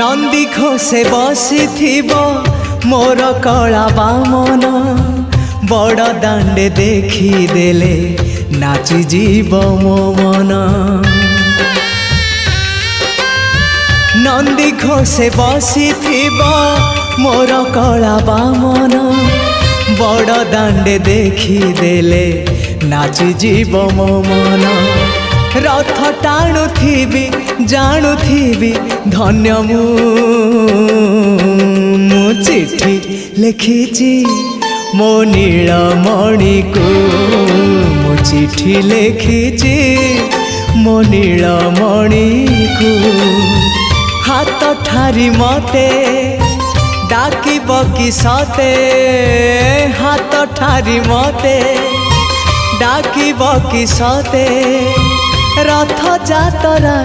नंदी घोषे बसी मोर कला बामन बड़ दांडे देखी देले नाची जीव मो मन। नंदी घोषे बसी मोर कला बामन बड़ दांडे देखी देले नाची जीव मो मन। रथ टाणुथिबी जाणुथिबी धन्य मु चिठी लिखिची मो नीलमणि को मु चिठी लिखिची मो नीलमणि को। हाथ ठारी मते डाकिब कि सते हाथ ठारी मते डाकिब कि सते रथ जातरा।